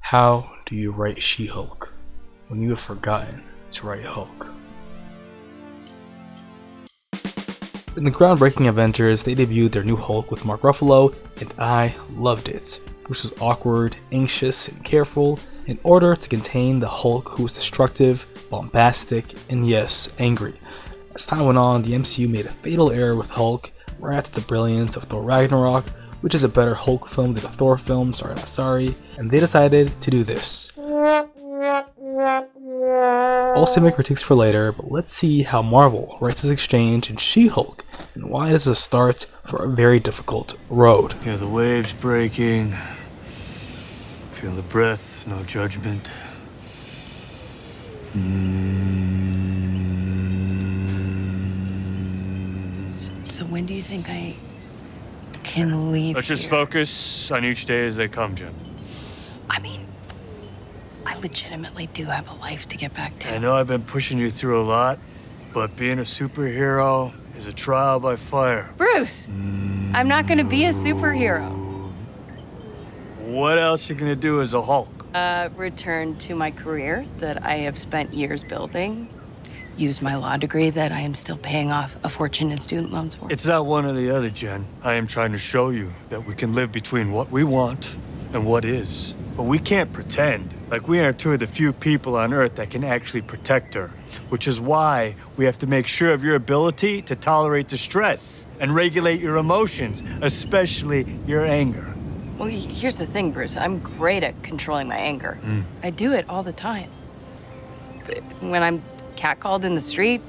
How do you write She-Hulk when you have forgotten to write Hulk? In the groundbreaking Avengers, they debuted their new Hulk with Mark Ruffalo, and I loved it. Bruce was awkward, anxious, and careful in order to contain the Hulk who was destructive, bombastic, and yes, angry. As time went on, the MCU made a fatal error with Hulk, right after the brilliance of Thor Ragnarok, which is a better Hulk film than a Thor film, sorry not sorry, and they decided to do this. I'll save my critiques for later, but let's see how Marvel writes this exchange in She-Hulk, and why it is a start for a very difficult road. Hear the waves breaking, feel the breath, no judgment. So when do you think I can leave Let's just here? focus on each day as they come, Jen. I mean, I legitimately do have a life to get back to. I know I've been pushing you through a lot, but being a superhero is a trial by fire. Bruce! I'm not gonna be a superhero. What else you gonna do as a Hulk? Return to my career that I have spent years building. Use my law degree that I am still paying off a fortune in student loans for. It's not one or the other, Jen. I am trying to show you that we can live between what we want and what is. But we can't pretend like we are two of the few people on Earth that can actually protect her, which is why we have to make sure of your ability to tolerate distress and regulate your emotions, especially your anger. Well, here's the thing, Bruce. I'm great at controlling my anger. I do it all the time. But when I'm catcalled in the street,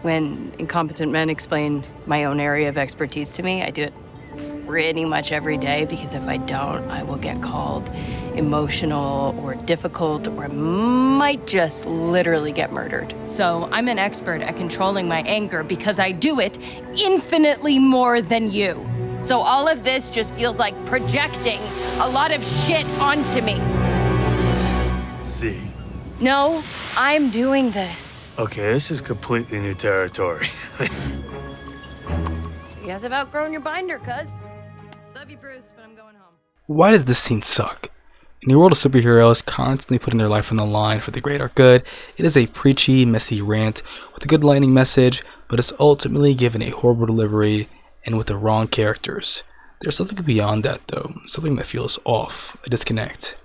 when incompetent men explain my own area of expertise to me, I do it pretty much every day, because if I don't, I will get called emotional or difficult, or I might just literally get murdered. So I'm an expert at controlling my anger because I do it infinitely more than you. So all of this just feels like projecting a lot of shit onto me. See. No, I'm doing this. Okay, this is completely new territory. You guys have outgrown your binder, cuz. Love you, Bruce, but I'm going home. Why does this scene suck? In a world of superheroes constantly putting their life on the line for the greater good, it is a preachy, messy rant with a good lightning message, but it's ultimately given a horrible delivery and with the wrong characters. There's something beyond that though, something that feels off, a disconnect.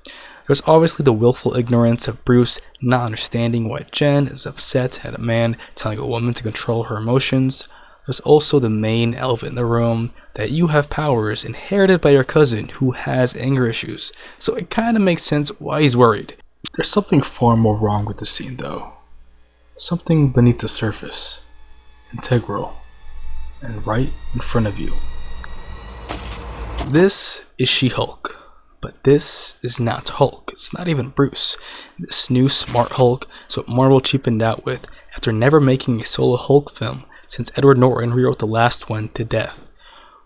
There's obviously the willful ignorance of Bruce not understanding why Jen is upset at a man telling a woman to control her emotions. There's also the main elephant in the room, that you have powers inherited by your cousin who has anger issues, so it kinda makes sense why he's worried. There's something far more wrong with the scene though. Something beneath the surface, integral, and right in front of you. This is She-Hulk, but this is not Hulk. It's not even Bruce. This new smart Hulk is what Marvel cheapened out with after never making a solo Hulk film since Edward Norton rewrote the last one to death.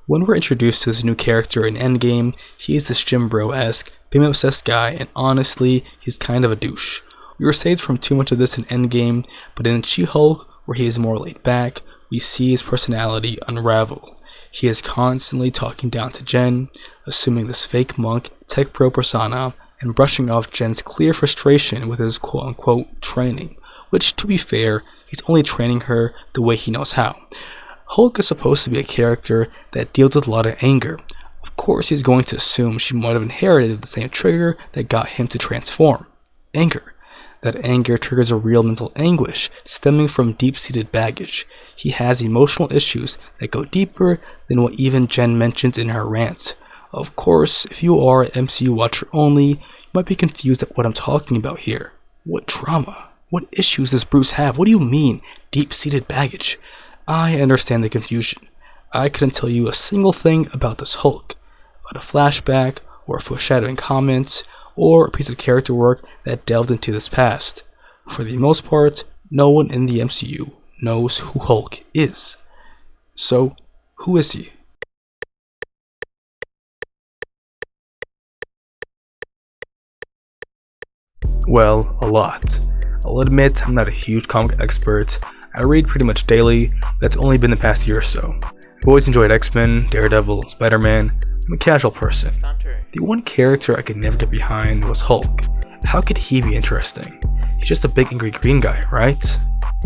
When we're introduced to this new character in Endgame, he is this Jim Bro-esque, fame-obsessed guy, and honestly, he's kind of a douche. We were saved from too much of this in Endgame, but in She-Hulk, where he is more laid back, we see his personality unravel. He is constantly talking down to Jen, assuming this fake monk, tech pro persona, and brushing off Jen's clear frustration with his quote-unquote training, which, to be fair, he's only training her the way he knows how. Hulk is supposed to be a character that deals with a lot of anger. Of course, he's going to assume she might have inherited the same trigger that got him to transform. Anger. That anger triggers a real mental anguish stemming from deep-seated baggage. He has emotional issues that go deeper than what even Jen mentions in her rant. Of course, if you are an MCU watcher only, you might be confused at what I'm talking about here. What trauma? What issues does Bruce have? What do you mean, deep-seated baggage? I understand the confusion. I couldn't tell you a single thing about this Hulk, about a flashback, or a foreshadowing comment, or a piece of character work that delved into this past. For the most part, no one in the MCU knows who Hulk is. So, who is he? Well, a lot. I'll admit I'm not a huge comic expert. I read pretty much daily, that's only been the past year or so. I've always enjoyed X-Men, Daredevil, and Spider-Man, I'm a casual person. The one character I could never get behind was Hulk. How could he be interesting? He's just a big angry green guy, right?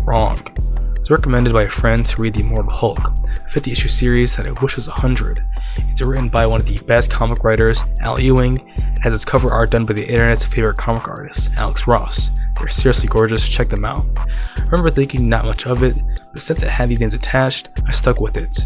Wrong. It was recommended by a friend to read The Immortal Hulk, a 50-issue series that I wish was 100. It's written by one of the best comic writers, Al Ewing, and has its cover art done by the internet's favorite comic artist, Alex Ross. They're seriously gorgeous, check them out. I remember thinking not much of it, but since it had these names attached, I stuck with it.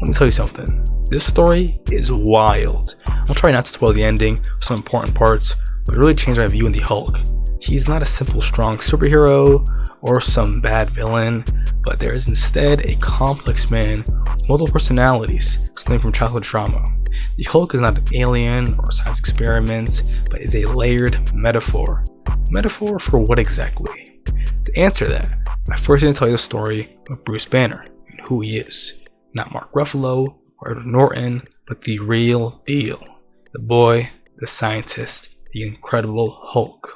Let me tell you something. This story is wild. I'll try not to spoil the ending for some important parts, but it really changed my view on the Hulk. He's not a simple strong superhero or some bad villain, but there is instead a complex man with multiple personalities stemming from childhood trauma. The Hulk is not an alien or a science experiment, but is a layered metaphor. Metaphor for what exactly? To answer that, I first need to tell you the story of Bruce Banner and who he is. Not Mark Ruffalo or Edward Norton, but the real deal. The boy, the scientist, the incredible Hulk.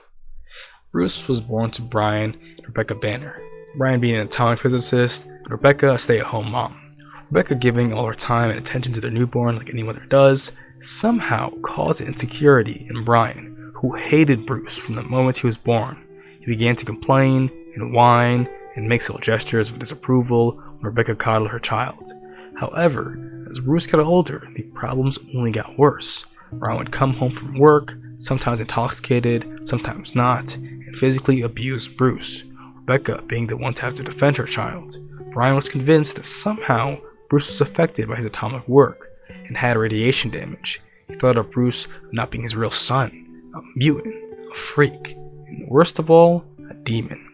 Bruce was born to Brian and Rebecca Banner. Brian being an atomic physicist, and Rebecca a stay-at-home mom. Rebecca giving all her time and attention to their newborn like any mother does, somehow caused insecurity in Brian, who hated Bruce from the moment he was born. He began to complain and whine and make subtle gestures of disapproval when Rebecca coddled her child. However, as Bruce got older, the problems only got worse. Brian would come home from work, sometimes intoxicated, sometimes not, and physically abuse Bruce, Rebecca being the one to have to defend her child. Brian was convinced that somehow Bruce was affected by his atomic work and had radiation damage. He thought of Bruce not being his real son, a mutant, a freak, and worst of all, a demon.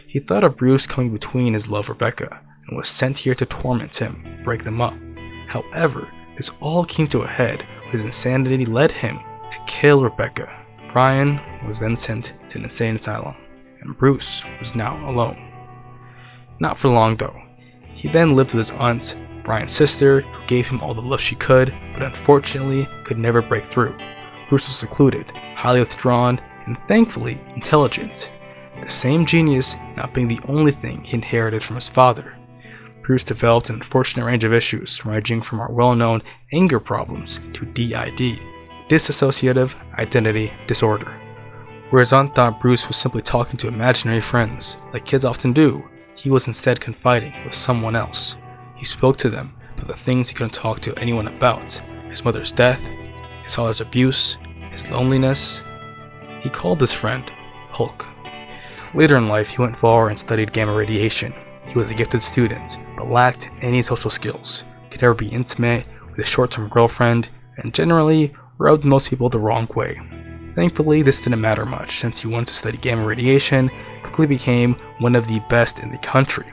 He thought of Bruce coming between his love Rebecca and was sent here to torment him, break them up. However, this all came to a head when his insanity led him to kill Rebecca. Brian was then sent to an insane asylum, and Bruce was now alone. Not for long though. He then lived with his aunt, Brian's sister, who gave him all the love she could, but unfortunately could never break through. Bruce was secluded, highly withdrawn, and thankfully intelligent. The same genius not being the only thing he inherited from his father. Bruce developed an unfortunate range of issues, ranging from our well-known anger problems to DID, dissociative identity disorder. Whereas Aunt thought Bruce was simply talking to imaginary friends, like kids often do, he was instead confiding with someone else. He spoke to them about the things he couldn't talk to anyone about: his mother's death, his father's abuse, his loneliness. He called this friend Hulk. Later in life, he went far and studied gamma radiation. He was a gifted student, but lacked any social skills, could never be intimate with a short-term girlfriend, and generally rubbed most people the wrong way. Thankfully, this didn't matter much, since he wanted to study gamma radiation and quickly became one of the best in the country.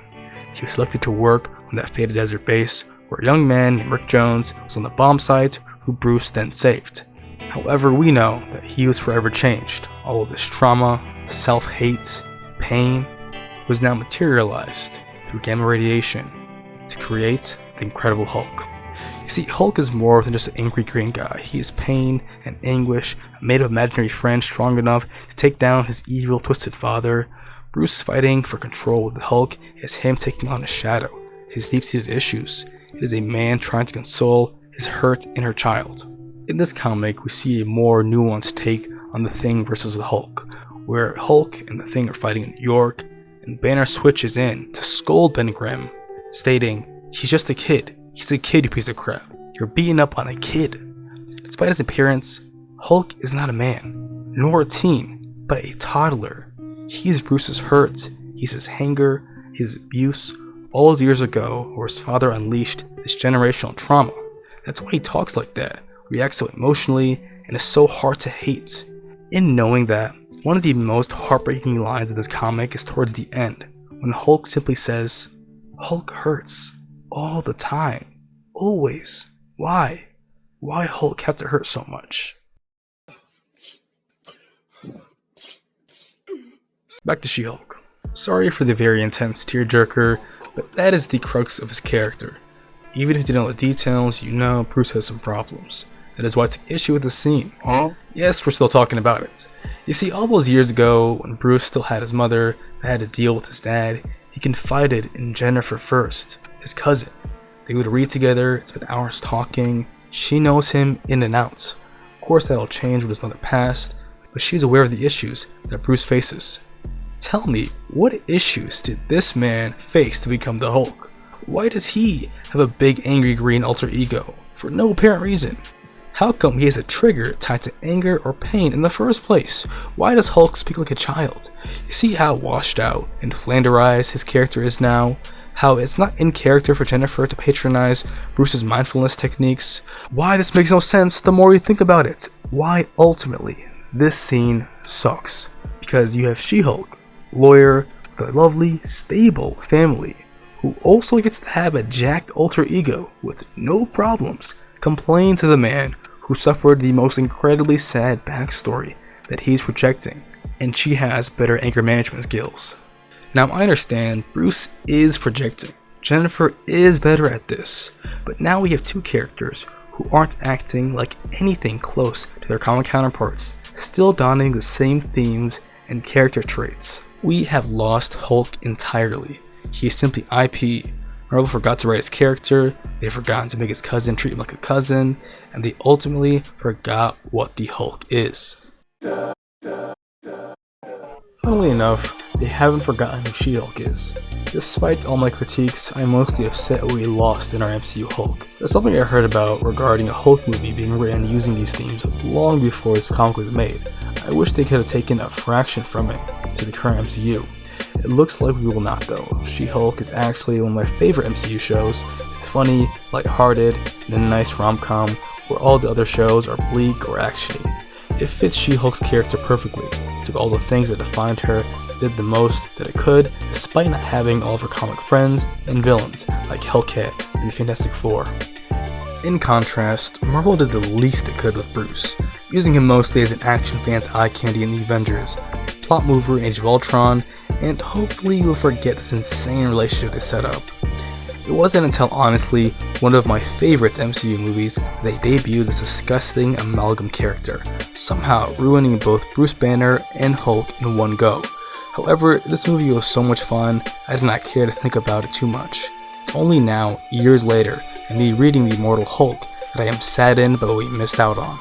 He was selected to work on that fated desert base, where a young man named Rick Jones was on the bomb site, who Bruce then saved. However, we know that he was forever changed. All of this trauma, self-hate, pain was now materialized through gamma radiation to create the Incredible Hulk. You see, Hulk is more than just an angry green guy. He is pain and anguish, made of imaginary friends strong enough to take down his evil, twisted father. Bruce fighting for control with the Hulk is him taking on his shadow, his deep-seated issues. It is a man trying to console his hurt inner child. In this comic, we see a more nuanced take on the Thing versus the Hulk, where Hulk and the Thing are fighting in New York, and Banner switches in to scold Ben Grimm, stating, "He's just a kid. He's a kid, you piece of crap. You're beating up on a kid." Despite his appearance, Hulk is not a man, nor a teen, but a toddler. He's Bruce's hurt, he's his anger, his abuse, all those years ago where his father unleashed this generational trauma. That's why he talks like that, reacts so emotionally, and is so hard to hate. In knowing that, one of the most heartbreaking lines of this comic is towards the end, when Hulk simply says, "Hulk hurts. All the time. Always. Why? Why Hulk have to hurt so much?" Back to She-Hulk. Sorry for the very intense tearjerker, but that is the crux of his character. Even if you don't know the details, you know Bruce has some problems. That is why I took issue with the scene. Yes, we're still talking about it. You see, all those years ago, when Bruce still had his mother and had to deal with his dad, he confided in Jennifer first, his cousin. They would read together, spend hours talking, She knows him in and out. Of course that'll change when his mother passed, but she's aware of the issues that Bruce faces. Tell me, what issues did this man face to become the Hulk? Why does he have a big angry green alter ego for no apparent reason? How come he has a trigger tied to anger or pain in the first place? Why does Hulk speak like a child? You see how washed out and flanderized his character is now? How it's not in character for Jennifer to patronize Bruce's mindfulness techniques? Why this makes no sense the more you think about it? Why ultimately this scene sucks? Because you have She-Hulk, lawyer with a lovely, stable family, who also gets to have a jacked alter ego with no problems, complain to the man who suffered the most incredibly sad backstory that he's projecting, and she has better anger management skills. Now I understand Bruce is projecting, Jennifer is better at this, but now we have two characters who aren't acting like anything close to their comic counterparts, still donning the same themes and character traits. We have lost Hulk entirely. He is simply IP. Marvel forgot to write his character, they've forgotten to make his cousin treat him like a cousin, and they ultimately forgot what the Hulk is. Funnily enough, they haven't forgotten who She-Hulk is. Despite all my critiques, I'm mostly upset what we lost in our MCU Hulk. There's something I heard about regarding a Hulk movie being written using these themes long before this comic was made. I wish they could have taken a fraction from it to the current MCU. It looks like we will not though. She-Hulk is actually one of my favorite MCU shows. It's funny, lighthearted, and a nice rom-com where all the other shows are bleak or actiony. It fits She-Hulk's character perfectly. It took all the things that defined her, did the most that it could, despite not having all of her comic friends and villains like Hellcat and the Fantastic Four. In contrast, Marvel did the least it could with Bruce, using him mostly as an action fan's eye candy in the Avengers, plot mover in Age of Ultron, and hopefully you'll forget this insane relationship they set up. It wasn't until honestly one of my favorite MCU movies that they debuted this disgusting amalgam character, somehow ruining both Bruce Banner and Hulk in one go. However, this movie was so much fun, I did not care to think about it too much. It's only now, years later, and me reading The Immortal Hulk, that I am saddened by what we missed out on.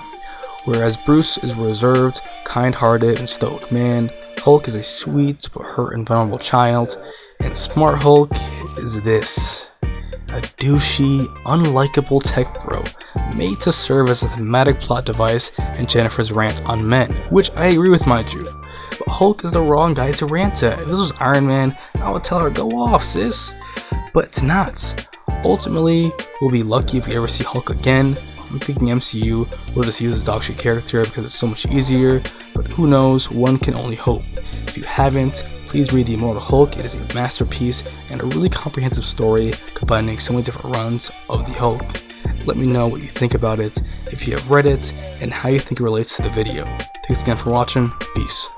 Whereas Bruce is a reserved, kind-hearted, and stoic man, Hulk is a sweet but hurt and vulnerable child, and Smart Hulk is this. A douchey, unlikable tech bro, made to serve as a thematic plot device in Jennifer's rant on men, which I agree with, mind you. But Hulk is the wrong guy to rant at. If this was Iron Man, I would tell her, go off, sis. But it's not. Ultimately, we'll be lucky if we ever see Hulk again. I'm thinking MCU will just use this dogshit character because it's so much easier, but who knows, one can only hope. If you haven't, please read The Immortal Hulk. It is a masterpiece and a really comprehensive story combining so many different runs of the Hulk. Let me know what you think about it, if you have read it, and how you think it relates to the video. Thanks again for watching. Peace.